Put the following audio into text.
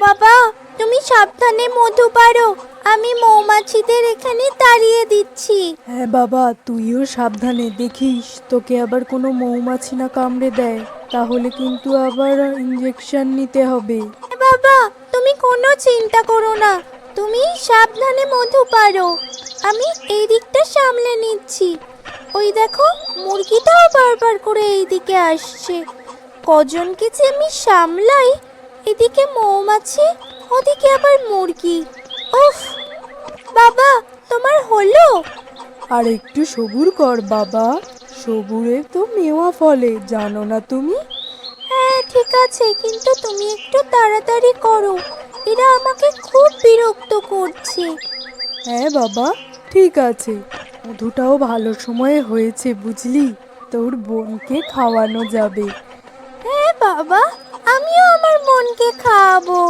বাবা, তুমি সাবধানে মধু পারো, আমি মৌমাছিদের এখানে তাড়িয়ে দিচ্ছি। হ্যাঁ বাবা, তুইও সাবধানে দেখিস তোকে আবার কোনো মৌমাছি না কামড়ে দেয়, তাহলে কিন্তু আবার ইঞ্জেকশন নিতে হবে। বাবা, তুমি কোনো চিন্তা করো না, তুমি সাবধানে মধু পারো, আমি এই দিকটা সামলে নিচ্ছি। ওই দেখো, মুরগিটাও বারবার করে এইদিকে আসছে। কজনকে যে আমি সামলাই, এদিকে মৌমাছি, ওদিকে আবার মুরগি। উফ, বাবা, তোমার হলো? আর একটু সবুর কর বাবা, সবুরের তো মেওয়া ফলে, জানো না তুমি? হ্যাঁ ঠিক আছে, কিন্তু তুমি একটু তাড়াতাড়ি করো, এরা আমাকে খুব বিরক্ত করছে। হ্যাঁ বাবা, ঠিক আছে। মধুটাও ভালো সময়ে হয়েছে বুঝলি, তোর বোনকে খাওয়ানো যাবে। হ্যাঁ বাবা, আমিও আমার বোনকে খাওয়াবো।